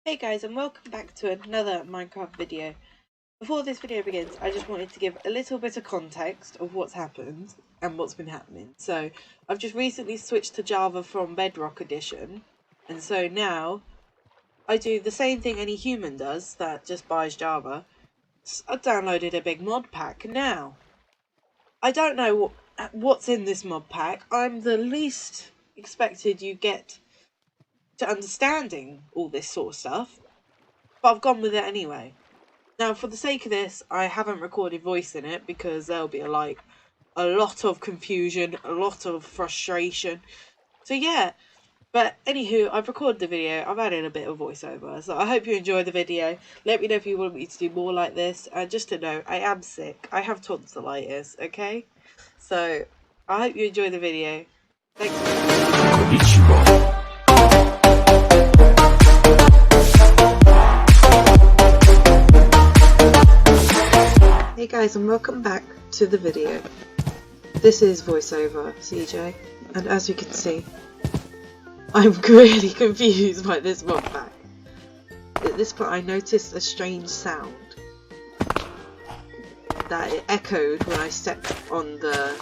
Hey guys, and welcome back to another Minecraft video. Before this video begins, I just wanted to give a little bit of context of what's happened and what's been happening. So, I've just recently switched to Java from Bedrock Edition, and so now I do the same thing any human does that just buys Java. I downloaded a big mod pack now. I don't know what's in this mod pack. I'm the least expected you get to understanding all this sort of stuff, but I've gone with it anyway. Now, for the sake of this, I haven't recorded voice in it because there'll be a lot of confusion, a lot of frustration. So yeah, but anywho, I've recorded the video, I've added a bit of voiceover, so I hope you enjoy the video. Let me know if you want me to do more like this, and just to know, I am sick, I have tonsillitis, okay? So, I hope you enjoy the video. Thanks. Hey guys, and welcome back to the video. This is voiceover CJ, and as you can see, I'm really confused by this mod pack. At this point I noticed a strange sound that it echoed when I stepped on the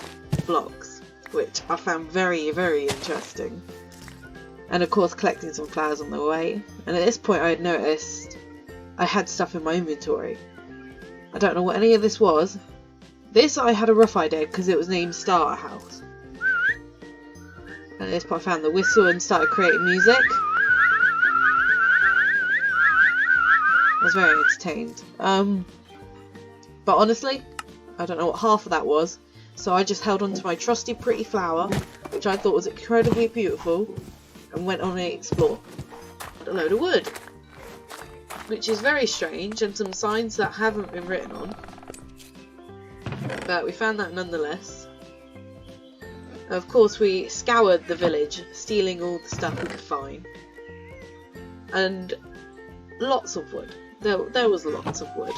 blocks, which I found very, very interesting. And of course collecting some flowers on the way, and at this point I had noticed I had stuff in my inventory. I don't know what any of this was. This I had a rough idea because it was named Starter House. And at this point I found the whistle and started creating music. I was very entertained. But honestly, I don't know what half of that was. So I just held on to my trusty pretty flower, which I thought was incredibly beautiful, and went on an explore. A load of wood, which is very strange, and some signs that haven't been written on, but we found that nonetheless. Of course we scoured the village, stealing all the stuff we could find, and lots of wood. There was lots of wood.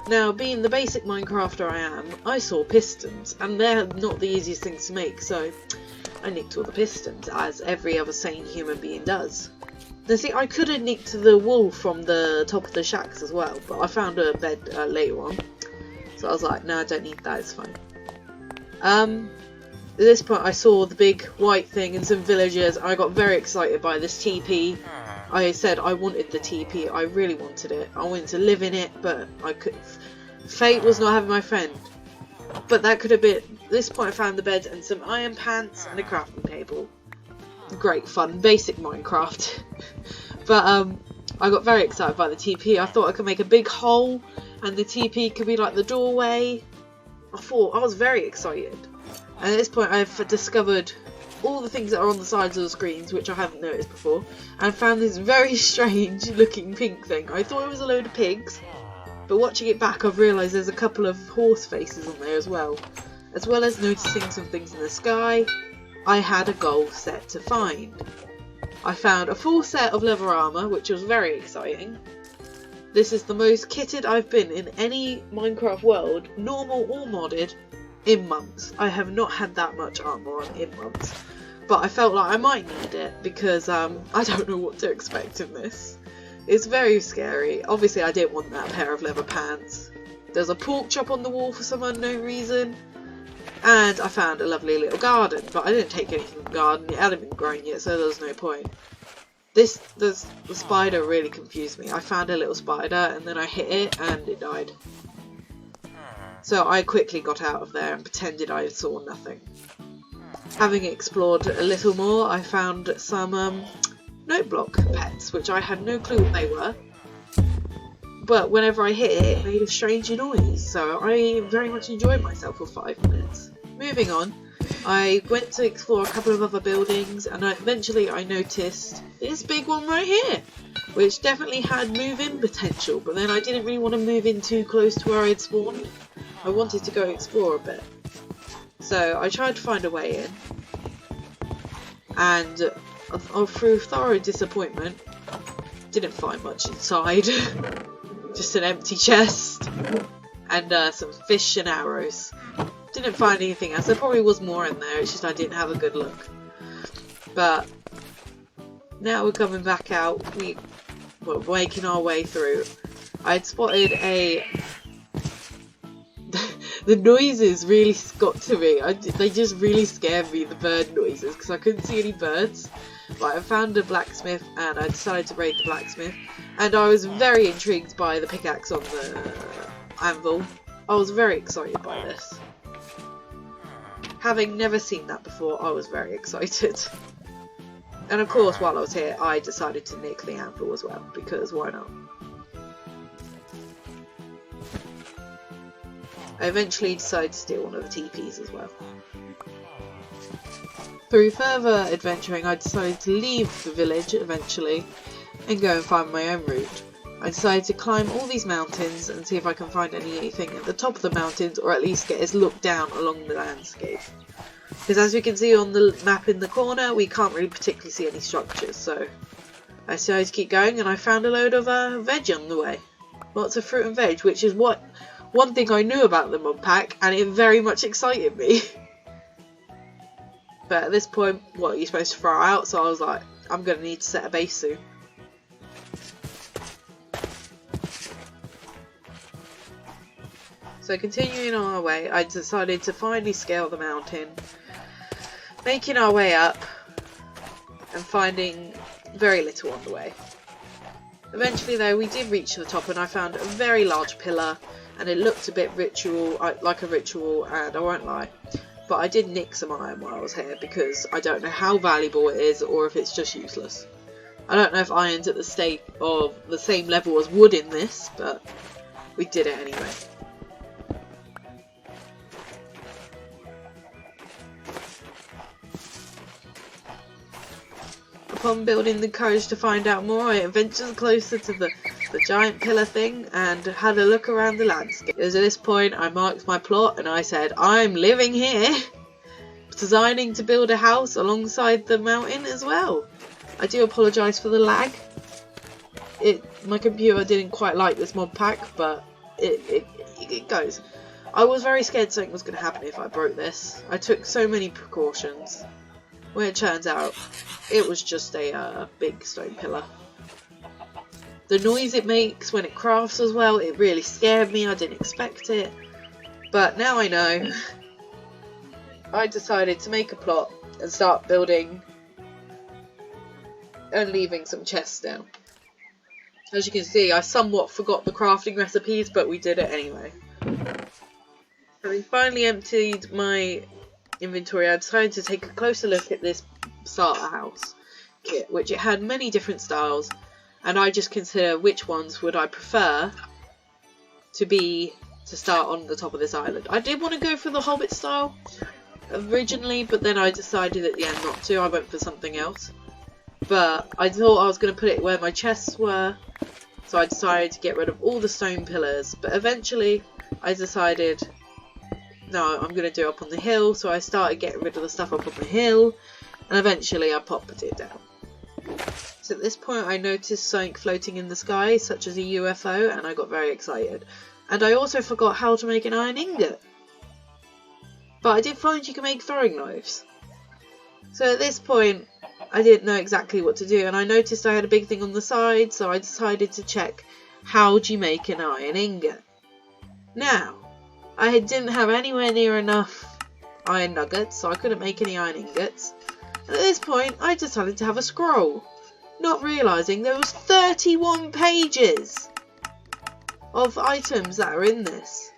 Now, being the basic Minecrafter I am, I saw pistons, and they're not the easiest things to make, so I nicked all the pistons, as every other sane human being does. Now see, I could have nicked the wool from the top of the shacks as well, but I found a bed later on, so I was like, no, I don't need that, it's fine. At this point I saw the big white thing and some villagers, and I got very excited by this TP. I said I wanted the TP, I really wanted it, I wanted to live in it, but I could. Fate was not having my friend. But that could have been, at this point I found the bed and some iron pants and a crafting table. Great fun, basic Minecraft. But I got very excited by the TP. I thought I could make a big hole and the TP could be like the doorway. I was very excited. And at this point I've discovered all the things that are on the sides of the screens, which I haven't noticed before, and found this very strange looking pink thing. I thought it was a load of pigs, but watching it back I've realised there's a couple of horse faces on there as well as noticing some things in the sky. I had a goal set to find. I found a full set of leather armour, which was very exciting. This is the most kitted I've been in any Minecraft world, normal or modded, in months. I have not had that much armour on in months. But I felt like I might need it because I don't know what to expect in this. It's very scary. Obviously I didn't want that pair of leather pants. There's a pork chop on the wall for some unknown reason. And I found a lovely little garden, but I didn't take anything from the garden, it hadn't been grown yet, so there was no point. The spider really confused me. I found a little spider and then I hit it and it died. So I quickly got out of there and pretended I saw nothing. Having explored a little more, I found some note block pets, which I had no clue what they were. But whenever I hit it, it made a strange noise, so I very much enjoyed myself for 5 minutes. Moving on, I went to explore a couple of other buildings, and eventually I noticed this big one right here, which definitely had move-in potential, but then I didn't really want to move in too close to where I had spawned. I wanted to go explore a bit. So I tried to find a way in, and through thorough disappointment, didn't find much inside. Just an empty chest and some fish and arrows. Didn't find anything else. There probably was more in there, it's just I didn't have a good look. But now we're coming back out. We were making our way through, I'd spotted a... The noises really got to me. They just really scared me, the bird noises, because I couldn't see any birds. But I found a blacksmith and I decided to raid the blacksmith. And I was very intrigued by the pickaxe on the anvil. I was very excited by this. Having never seen that before, I was very excited. And of course, while I was here, I decided to nick the anvil as well, because why not? I eventually decided to steal one of the teepees as well. Through further adventuring, I decided to leave the village eventually and go and find my own route. I decided to climb all these mountains and see if I can find anything at the top of the mountains, or at least get a look down along the landscape. Because as you can see on the map in the corner, we can't really particularly see any structures, so I decided to keep going, and I found a load of veg on the way. Lots of fruit and veg, which is one thing I knew about the mod pack, and it very much excited me. But at this point, what are you supposed to throw out? So I was like, I'm going to need to set a base soon. So continuing on our way, I decided to finally scale the mountain, making our way up and finding very little on the way. Eventually though, we did reach the top and I found a very large pillar, and it looked a bit like a ritual, and I won't lie, but I did nick some iron while I was here because I don't know how valuable it is or if it's just useless. I don't know if iron's at the state of the same level as wood in this, but we did it anyway. Upon building the courage to find out more, I ventured closer to the giant pillar thing and had a look around the landscape. It was at this point I marked my plot and I said, I'm living here, designing to build a house alongside the mountain as well. I do apologise for the lag. My computer didn't quite like this mod pack, but it goes. I was very scared something was going to happen if I broke this. I took so many precautions. When it turns out, it was just a big stone pillar. The noise it makes when it crafts as well, it really scared me. I didn't expect it. But now I know. I decided to make a plot and start building and leaving some chests down. As you can see, I somewhat forgot the crafting recipes, but we did it anyway. Having finally emptied my inventory, I decided to take a closer look at this starter house kit, which it had many different styles, and I just consider which ones would I prefer to start on the top of this island. I did want to go for the Hobbit style originally, but then I decided at the end not to. I went for something else, but I thought I was going to put it where my chests were, so I decided to get rid of all the stone pillars. But eventually I decided, no, I'm going to do it up on the hill, so I started getting rid of the stuff up on the hill, and eventually I popped it down. So at this point I noticed something floating in the sky, such as a UFO, and I got very excited. And I also forgot how to make an iron ingot. But I did find you can make throwing knives. So at this point I didn't know exactly what to do, and I noticed I had a big thing on the side, so I decided to check how do you make an iron ingot. Now, I didn't have anywhere near enough iron nuggets, so I couldn't make any iron ingots. And at this point, I decided to have a scroll, not realising there was 31 pages of items that are in this.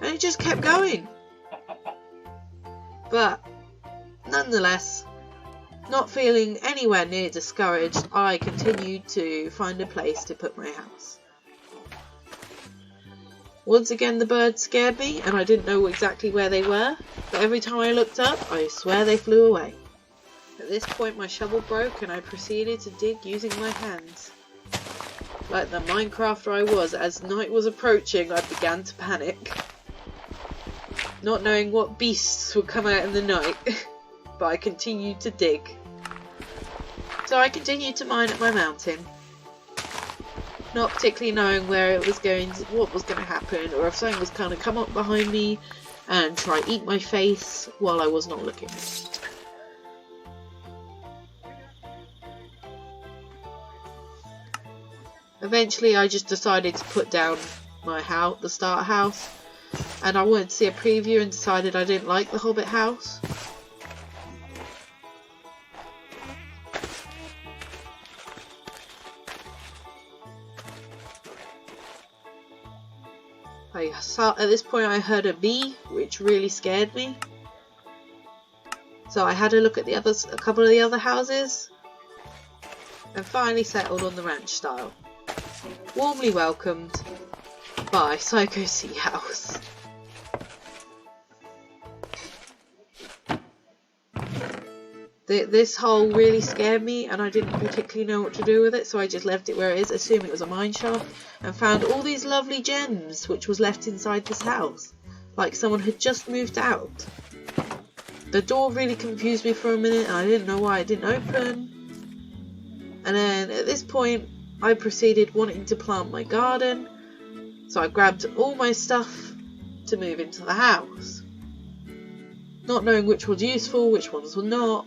And it just kept going. But, nonetheless, not feeling anywhere near discouraged, I continued to find a place to put my house. Once again the birds scared me and I didn't know exactly where they were, but every time I looked up I swear they flew away. At this point my shovel broke and I proceeded to dig using my hands. Like the Minecrafter I was, as night was approaching I began to panic, not knowing what beasts would come out in the night, but I continued to dig. So I continued to mine at my mountain, not particularly knowing where it was going, what was going to happen, or if something was going to come up behind me and try eat my face while I was not looking. Eventually I just decided to put down my house, the starter house, and I wanted to see a preview and decided I didn't like the Hobbit house. At this point I heard a bee, which really scared me. So I had a look at a couple of the other houses, and finally settled on the ranch style. Warmly welcomed by Psycho Sea House. This hole really scared me, and I didn't particularly know what to do with it, so I just left it where it is, assuming it was a mine shaft, and found all these lovely gems which was left inside this house, like someone had just moved out. The door really confused me for a minute, and I didn't know why it didn't open. And then at this point I proceeded wanting to plant my garden, so I grabbed all my stuff to move into the house, not knowing which was useful, which ones were not.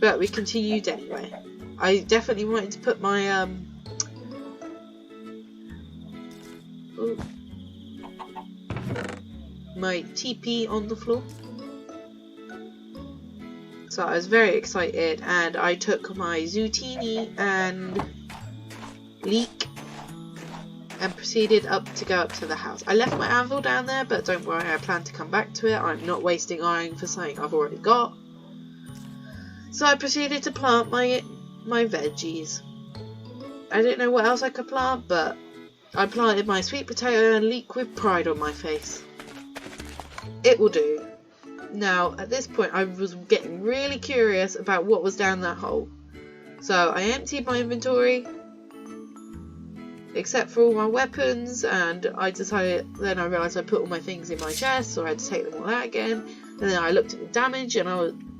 But we continued anyway. I definitely wanted to put my my TP on the floor. So I was very excited, and I took my zucchini and leek and proceeded to go up to the house. I left my anvil down there, but don't worry, I plan to come back to it. I'm not wasting iron for something I've already got. So I proceeded to plant my veggies. I didn't know what else I could plant, but I planted my sweet potato and leek with pride on my face. It will do. Now, at this point, I was getting really curious about what was down that hole. So I emptied my inventory, except for all my weapons, and then I realised I put all my things in my chest, so I had to take them all out again. And then I looked at the damage, and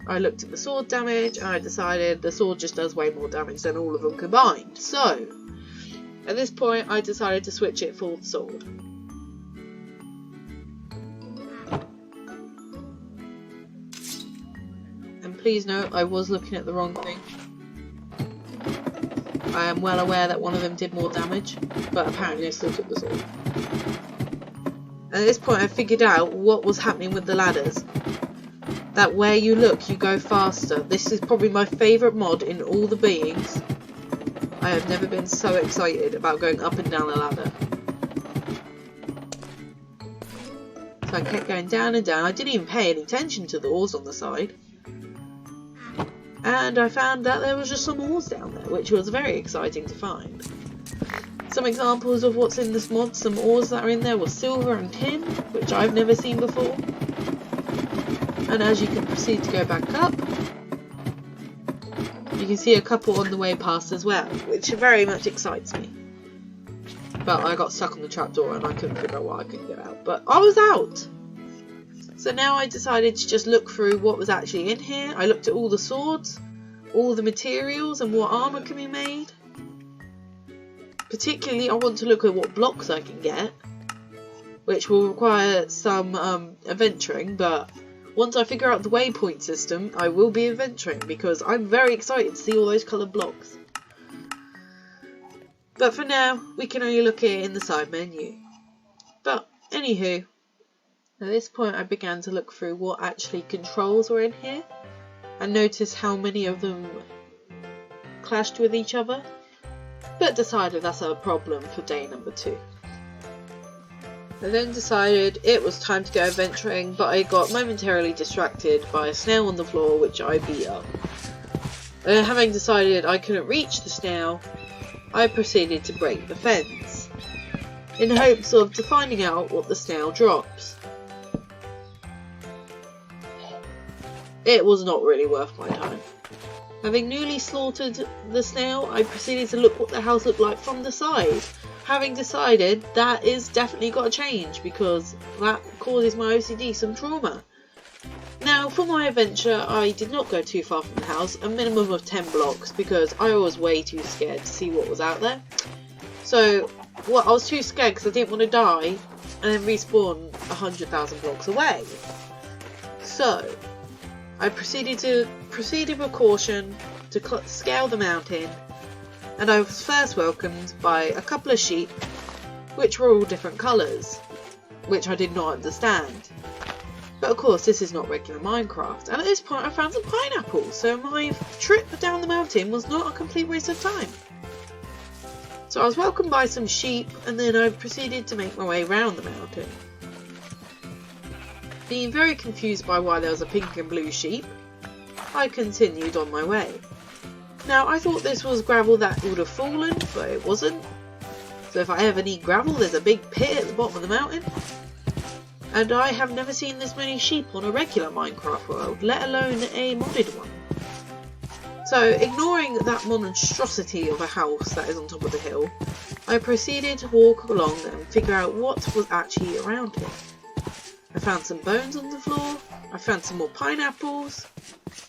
I looked at the sword damage, and I decided the sword just does way more damage than all of them combined. So, at this point, I decided to switch it for the sword. And please note, I was looking at the wrong thing. I am well aware that one of them did more damage, but apparently I still took the sword. And at this point I figured out what was happening with the ladders. That where you look, you go faster. This is probably my favourite mod in all the beings. I have never been so excited about going up and down a ladder. So I kept going down and down. I didn't even pay any attention to the ores on the side. And I found that there was just some ores down there, which was very exciting to find. Some examples of what's in this mod, some ores that are in there, were silver and tin, which I've never seen before. And as you can proceed to go back up, you can see a couple on the way past as well, which very much excites me. But I got stuck on the trapdoor and I couldn't figure out why I couldn't get out. But I was out! So now I decided to just look through what was actually in here. I looked at all the swords, all the materials, and what armour can be made. Particularly, I want to look at what blocks I can get, which will require some adventuring, but once I figure out the waypoint system, I will be adventuring, because I'm very excited to see all those coloured blocks. But for now, we can only look at it in the side menu. But, anywho, at this point I began to look through what actually controls were in here, and notice how many of them clashed with each other, but decided that's a problem for day number 2. I then decided it was time to go adventuring, but I got momentarily distracted by a snail on the floor, which I beat up. Having decided I couldn't reach the snail, I proceeded to break the fence, in hopes of finding out what the snail drops. It was not really worth my time. Having newly slaughtered the snail, I proceeded to look what the house looked like from the side, having decided that is definitely got to change, because that causes my OCD some trauma. Now, for my adventure, I did not go too far from the house, a minimum of 10 blocks, because I was way too scared to see what was out there. So, I was too scared because I didn't want to die and then respawn 100,000 blocks away. So, I proceeded with caution to scale the mountain, and I was first welcomed by a couple of sheep, which were all different colours, which I did not understand. But of course this is not regular Minecraft, and at this point I found some pineapples, so my trip down the mountain was not a complete waste of time. So I was welcomed by some sheep, and then I proceeded to make my way round the mountain. Being very confused by why there was a pink and blue sheep, I continued on my way. Now I thought this was gravel that would have fallen, but it wasn't. So if I ever need gravel, there's a big pit at the bottom of the mountain. And I have never seen this many sheep on a regular Minecraft world, let alone a modded one. So, ignoring that monstrosity of a house that is on top of the hill, I proceeded to walk along and figure out what was actually around here. I found some bones on the floor, I found some more pineapples,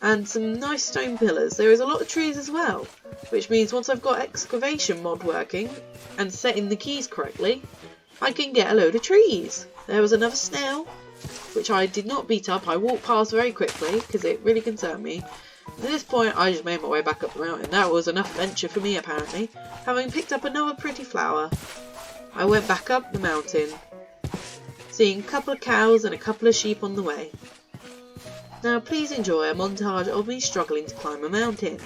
and some nice stone pillars. There is a lot of trees as well, which means once I've got excavation mod working and setting the keys correctly, I can get a load of trees. There was another snail, which I did not beat up. I walked past very quickly because it really concerned me. At this point I just made my way back up the mountain. That was enough adventure for me apparently. Having picked up another pretty flower, I went back up the mountain, seeing a couple of cows and a couple of sheep on the way. Now please enjoy a montage of me struggling to climb a mountain.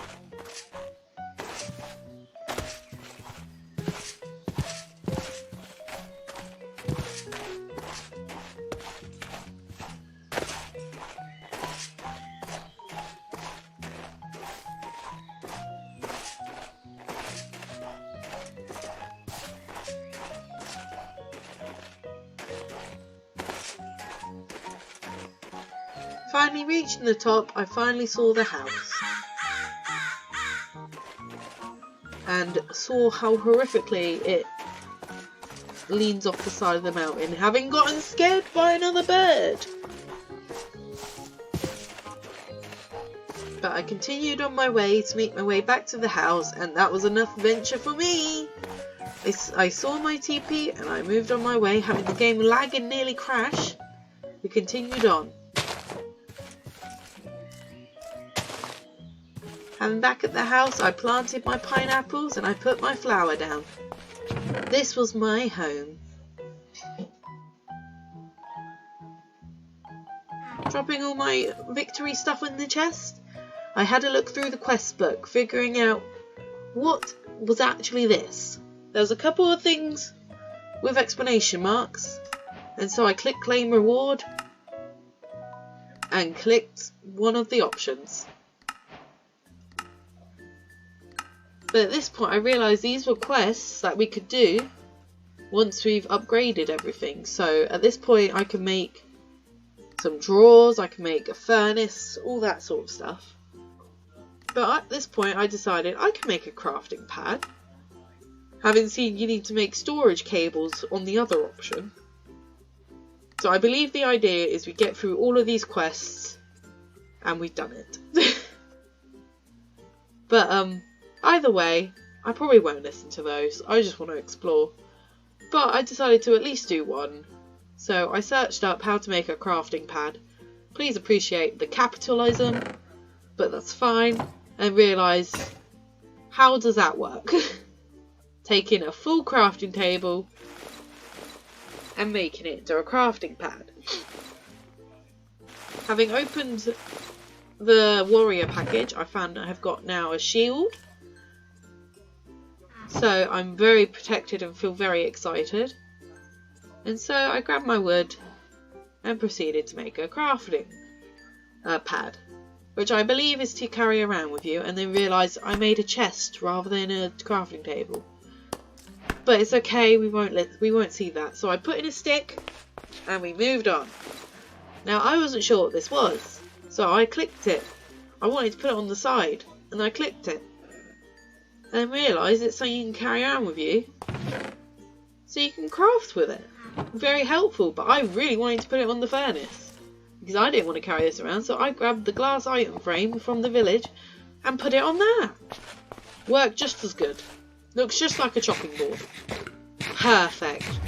Finally reaching the top, I finally saw the house and saw how horrifically it leans off the side of the mountain, having gotten scared by another bird. But I continued on my way to make my way back to the house, and that was enough adventure for me. I saw my TP and I moved on my way, having the game lag and nearly crash. We continued on. And back at the house, I planted my pineapples and I put my flower down. This was my home. Dropping all my victory stuff in the chest, I had a look through the quest book, figuring out what was actually this. There was a couple of things with explanation marks, and so I clicked claim reward and clicked one of the options. But at this point I realised these were quests that we could do once we've upgraded everything. So at this point I can make some drawers, I can make a furnace, all that sort of stuff. But at this point I decided I can make a crafting pad, having seen you need to make storage cables on the other option. So I believe the idea is we get through all of these quests and we've done it. But either way, I probably won't listen to those. I just want to explore. But I decided to at least do one. So I searched up how to make a crafting pad. Please appreciate the capitalism, but that's fine. And realised, how does that work? Taking a full crafting table and making it into a crafting pad. Having opened the warrior package, I found I have got now a shield. So I'm very protected and feel very excited. And so I grabbed my wood and proceeded to make a crafting pad, which I believe is to carry around with you, and then realised I made a chest rather than a crafting table. But it's okay, we won't see that. So I put in a stick and we moved on. Now I wasn't sure what this was, so I clicked it. I wanted to put it on the side and I clicked it. And realised it's something you can carry around with you, so you can craft with it. Very helpful, but I really wanted to put it on the furnace because I didn't want to carry this around, so I grabbed the glass item frame from the village and put it on there. Worked just as good. Looks just like a chopping board. Perfect.